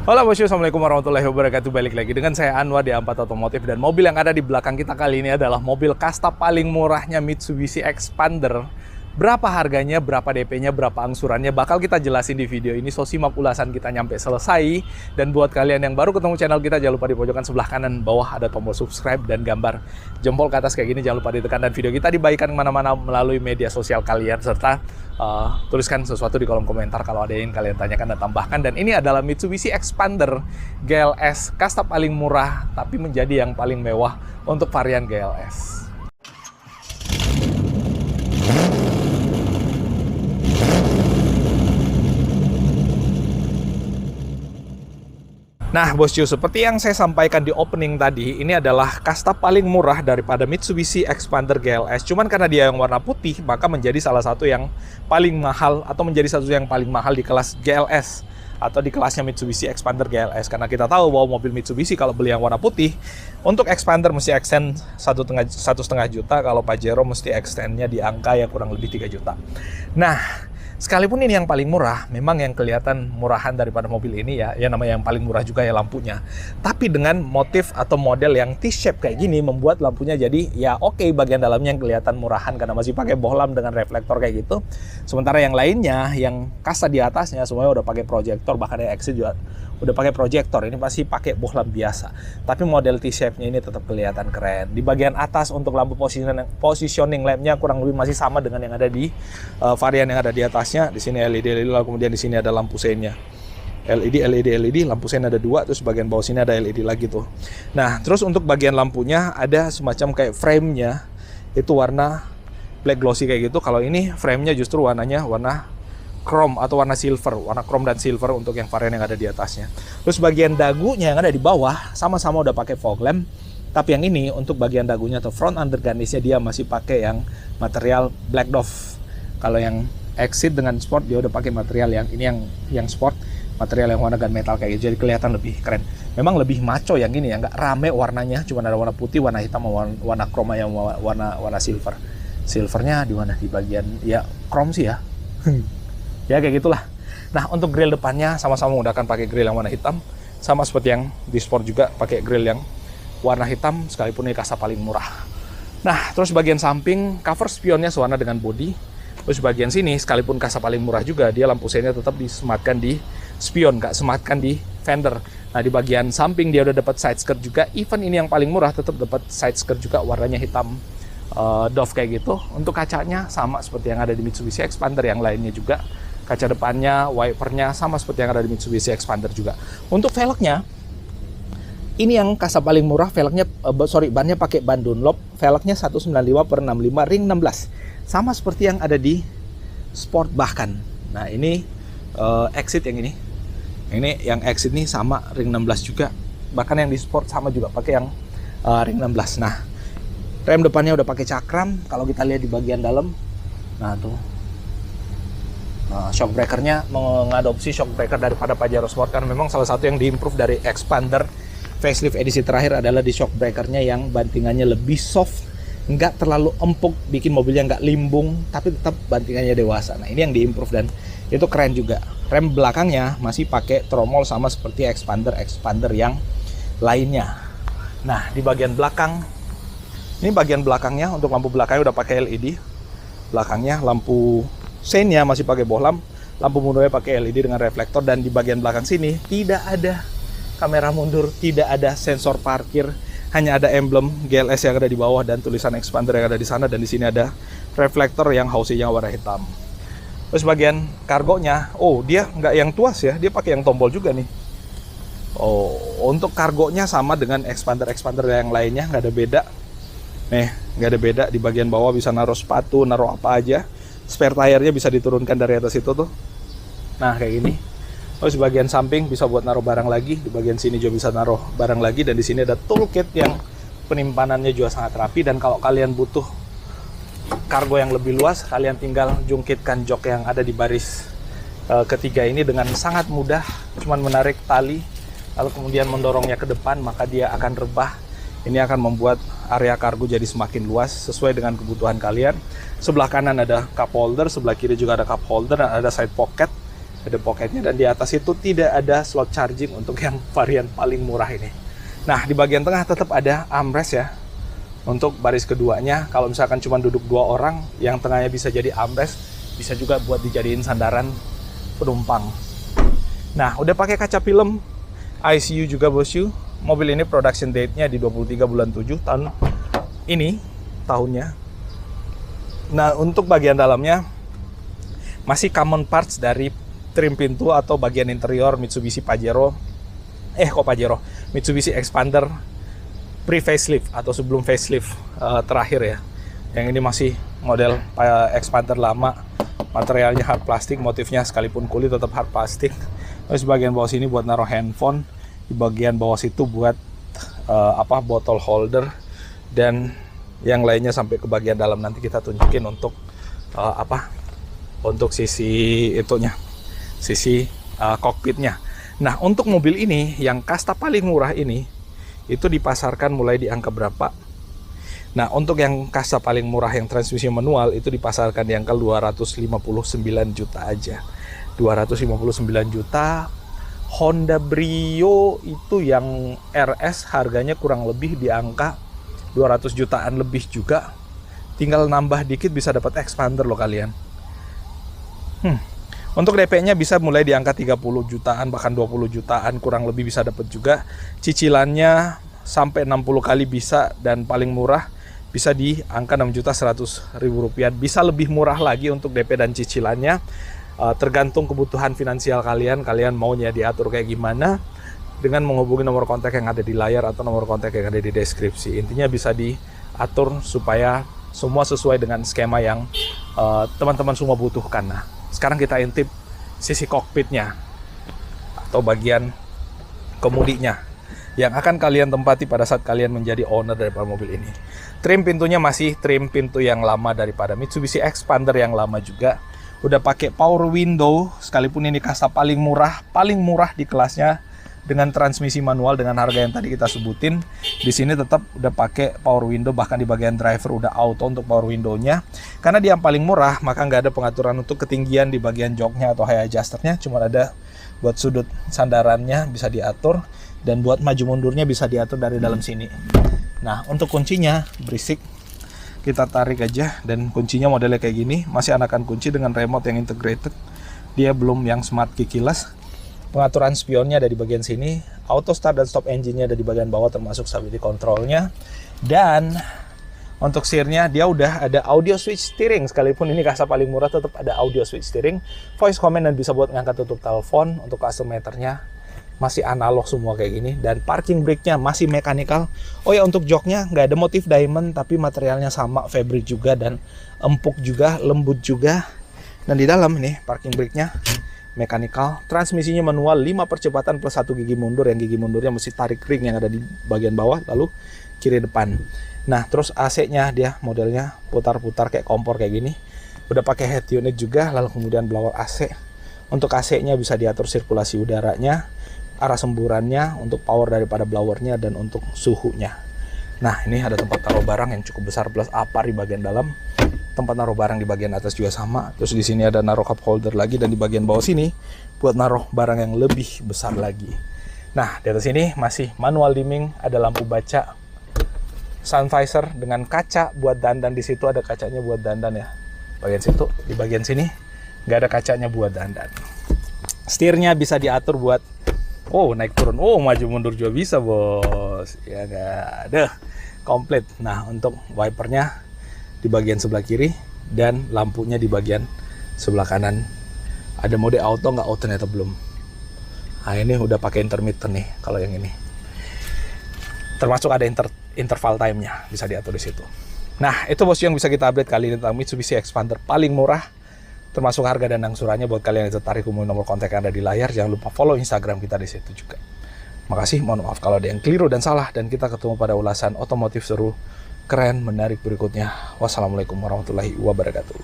Halo bosku, assalamualaikum warahmatullahi wabarakatuh. Balik lagi dengan saya Anwar di A4 Otomotif. Dan mobil yang ada di belakang kita kali ini adalah mobil kasta paling murahnya Mitsubishi Xpander. Berapa harganya, berapa DP-nya, berapa angsurannya bakal kita jelasin di video ini. So simak ulasan kita nyampe selesai. Dan buat kalian yang baru ketemu channel kita, jangan lupa di pojokan sebelah kanan bawah ada tombol subscribe dan gambar jempol ke atas kayak gini. Jangan lupa ditekan, dan video kita dibagikan kemana-mana melalui media sosial kalian. Serta tuliskan sesuatu di kolom komentar kalau ada yang kalian tanyakan dan tambahkan. Dan ini adalah Mitsubishi Xpander GLS, kasta paling murah tapi menjadi yang paling mewah untuk varian GLS. Nah bosku, seperti yang saya sampaikan di opening tadi, ini adalah kasta paling murah daripada Mitsubishi Xpander GLS. Cuman karena dia yang warna putih, maka menjadi salah satu yang paling mahal, atau menjadi satu yang paling mahal di kelas GLS, atau di kelasnya Mitsubishi Xpander GLS. Karena kita tahu bahwa mobil Mitsubishi kalau beli yang warna putih, untuk Xpander mesti extend 1,5 juta, kalau Pajero mesti extendnya di angka yang kurang lebih 3 juta. Nah, sekalipun ini yang paling murah, memang yang kelihatan murahan daripada mobil ini ya namanya yang paling murah juga ya lampunya. Tapi dengan motif atau model yang T-shape kayak gini membuat lampunya jadi ya oke, bagian dalamnya yang kelihatan murahan karena masih pakai bohlam dengan reflektor kayak gitu. Sementara yang lainnya, yang kasta di atasnya semuanya udah pakai proyektor, bahkan yang Exit juga udah pakai proyektor. Ini pasti pakai bohlam biasa. Tapi model T-shape-nya ini tetap kelihatan keren. Di bagian atas untuk lampu positioning lamp-nya kurang lebih masih sama dengan yang ada di varian yang ada di atasnya. Di sini LED, lalu kemudian di sini ada lampu seinnya. LED, lampu sein ada 2, terus bagian bawah sini ada LED lagi tuh. Nah, terus untuk bagian lampunya ada semacam kayak frame-nya itu warna black glossy kayak gitu. Kalau ini frame-nya justru warnanya warna chrome atau warna silver, warna chrome dan silver untuk yang varian yang ada di atasnya. Terus bagian dagunya yang ada di bawah sama-sama udah pakai fog lamp, tapi yang ini untuk bagian dagunya atau front under garnish-nya dia masih pakai yang material black dove. Kalau yang Exit dengan Sport dia udah pakai material yang ini, yang Sport material yang warna gunmetal kayak gitu, jadi kelihatan lebih keren. Memang lebih maco yang ini ya, nggak rame warnanya, cuma ada warna putih, warna hitam, warna chrome yang warna silver. Silvernya di mana? Di bagian ya chrome sih ya. Ya kayak gitulah. Nah, untuk grill depannya sama-sama menggunakan pakai grill yang warna hitam, sama seperti yang di Sport juga pakai grill yang warna hitam, sekalipun ini kasta paling murah. Nah, terus bagian samping cover spionnya sewarna dengan body. Terus bagian sini sekalipun kasta paling murah juga, dia lampu seinnya tetap disematkan di spion, nggak sematkan di fender. Nah, di bagian samping dia udah dapat side skirt juga. Even ini yang paling murah tetap dapat side skirt juga warnanya hitam dove kayak gitu. Untuk kacanya sama seperti yang ada di Mitsubishi Xpander yang lainnya juga. Kaca depannya, wipernya sama seperti yang ada di Mitsubishi Xpander juga. Untuk velgnya, ini yang kasta paling murah, velgnya bannya pakai ban Dunlop, velgnya 195/65 ring 16. Sama seperti yang ada di Sport bahkan. Nah, ini Exit yang ini. Ini yang Exit nih sama ring 16 juga. Bahkan yang di Sport sama juga pakai yang ring 16. Nah, rem depannya udah pakai cakram. Kalau kita lihat di bagian dalam, nah tuh, shock breakernya mengadopsi shock breaker daripada Pajero Sport, karena memang salah satu yang diimprove dari Xpander facelift edisi terakhir adalah di shock breakernya yang bantingannya lebih soft, nggak terlalu empuk, bikin mobilnya nggak limbung, tapi tetap bantingannya dewasa. Nah, ini yang diimprove dan itu keren juga. Rem belakangnya masih pakai tromol sama seperti Xpander yang lainnya. Nah, di bagian belakang, ini bagian belakangnya untuk lampu belakangnya udah pakai LED. Belakangnya lampu seinnya masih pakai bohlam, lampu mundurnya pakai LED dengan reflektor, dan di bagian belakang sini tidak ada kamera mundur, tidak ada sensor parkir, hanya ada emblem GLS yang ada di bawah dan tulisan Xpander yang ada di sana, dan di sini ada reflektor yang housing-nya warna hitam. Terus bagian kargonya, dia nggak yang tuas ya, dia pakai yang tombol juga nih. Untuk kargonya sama dengan Xpander yang lainnya, nggak ada beda. Nih, nggak ada beda. Di bagian bawah bisa naruh sepatu, naruh apa aja. Spare tire-nya bisa diturunkan dari atas itu tuh. Nah, kayak gini. Terus di bagian samping bisa buat naruh barang lagi, di bagian sini juga bisa naruh barang lagi, dan di sini ada toolkit yang penimpanannya juga sangat rapi. Dan kalau kalian butuh kargo yang lebih luas, kalian tinggal jungkitkan jok yang ada di baris ketiga ini dengan sangat mudah, cuman menarik tali lalu kemudian mendorongnya ke depan, maka dia akan rebah. Ini akan membuat area kargo jadi semakin luas sesuai dengan kebutuhan kalian. Sebelah kanan ada cup holder, sebelah kiri juga ada cup holder, dan ada side pocket. ada pocketnya, dan di atas itu tidak ada slot charging untuk yang varian paling murah ini. Nah, di bagian tengah tetap ada armrest ya. Untuk baris keduanya, kalau misalkan cuma duduk 2 orang, yang tengahnya bisa jadi armrest, bisa juga buat dijadiin sandaran penumpang. Nah, udah pakai kaca film, ICU juga bosku. Mobil ini production date-nya di 23 bulan 7 tahun ini, tahunnya. Nah, untuk bagian dalamnya masih common parts dari trim pintu atau bagian interior Mitsubishi Pajero. Mitsubishi Expander pre-facelift atau sebelum facelift terakhir ya. Yang ini masih model Expander lama. Materialnya hard plastik, motifnya sekalipun kulit tetap hard plastik. Terus bagian bawah sini buat naruh handphone. Di bagian bawah situ buat bottle holder, dan yang lainnya sampai ke bagian dalam nanti kita tunjukin untuk untuk sisi itunya, sisi kokpitnya. Nah, untuk mobil ini yang kasta paling murah ini itu dipasarkan mulai di angka berapa? Nah, untuk yang kasta paling murah yang transmisi manual itu dipasarkan di angka 259 juta aja. 259 juta. Honda Brio itu yang RS harganya kurang lebih di angka 200 jutaan lebih juga. Tinggal nambah dikit bisa dapat Expander loh kalian. Untuk DP-nya bisa mulai di angka 30 jutaan bahkan 20 jutaan kurang lebih bisa dapat juga. Cicilannya sampai 60 kali bisa, dan paling murah bisa di angka 6.100.000 rupiah. Bisa lebih murah lagi untuk DP dan cicilannya. Tergantung kebutuhan finansial kalian maunya diatur kayak gimana, dengan menghubungi nomor kontak yang ada di layar atau nomor kontak yang ada di deskripsi. Intinya bisa diatur supaya semua sesuai dengan skema yang teman-teman semua butuhkan. Nah, sekarang kita intip sisi kokpitnya atau bagian kemudinya yang akan kalian tempati pada saat kalian menjadi owner daripada mobil ini. Trim pintunya masih trim pintu yang lama daripada Mitsubishi Expander yang lama juga. Udah pakai power window, sekalipun ini kasta paling murah di kelasnya dengan transmisi manual dengan harga yang tadi kita sebutin. Di sini tetap udah pakai power window, bahkan di bagian driver udah auto untuk power window-nya. Karena dia yang paling murah, maka nggak ada pengaturan untuk ketinggian di bagian joknya atau high adjusternya, cuma ada buat sudut sandarannya bisa diatur, dan buat maju mundurnya bisa diatur dari dalam sini. Nah, untuk kuncinya berisik. Kita tarik aja, dan kuncinya modelnya kayak gini, masih anakan kunci dengan remote yang integrated. Dia belum yang smart key keyless. Pengaturan spionnya ada di bagian sini, auto start dan stop engine-nya ada di bagian bawah termasuk stability control-nya. Dan untuk setirnya dia udah ada audio switch steering, sekalipun ini kasta paling murah tetap ada audio switch steering, voice command, dan bisa buat ngangkat tutup telepon. Untuk custom meternya masih analog semua kayak gini, dan parking brake-nya masih mechanical. Oh ya, untuk joknya nggak ada motif diamond, tapi materialnya sama, fabric juga, dan empuk juga, lembut juga. Dan di dalam ini parking brake-nya mechanical, transmisinya manual, 5 percepatan plus 1 gigi mundur, yang gigi mundurnya mesti tarik ring yang ada di bagian bawah, lalu kiri depan. Nah, terus AC-nya dia modelnya putar-putar kayak kompor kayak gini. Udah pakai head unit juga, lalu kemudian blower AC. Untuk AC-nya bisa diatur sirkulasi udaranya, arah semburannya, untuk power daripada blowernya, dan untuk suhunya. Nah, ini ada tempat taruh barang yang cukup besar plus apar di bagian dalam. Tempat naruh barang di bagian atas juga sama. Terus di sini ada naruh cup holder lagi, dan di bagian bawah sini buat naruh barang yang lebih besar lagi. Nah, di atas ini masih manual dimming, ada lampu baca, sun visor dengan kaca buat dandan. Di situ ada kacanya buat dandan ya. Bagian situ, di bagian sini nggak ada kacanya buat dandan. Setirnya bisa diatur buat naik turun, maju mundur juga bisa bos. Ya nggak ada, komplit. Nah, untuk wipernya di bagian sebelah kiri, dan lampunya di bagian sebelah kanan. Ada mode auto, nggak auto ternyata belum. Nah, ini udah pakai intermittent nih kalau yang ini. Termasuk ada interval time-nya bisa diatur di situ. Nah, itu bos yang bisa kita update kali ini tentang Mitsubishi Expander paling murah, termasuk harga dan angsurannya. Buat kalian yang tertarik, hubungi nomor kontak yang ada di layar. Jangan lupa follow Instagram kita di situ juga. Makasih, mohon maaf kalau ada yang keliru dan salah, dan kita ketemu pada ulasan otomotif seru, keren, menarik berikutnya. Wassalamualaikum warahmatullahi wabarakatuh.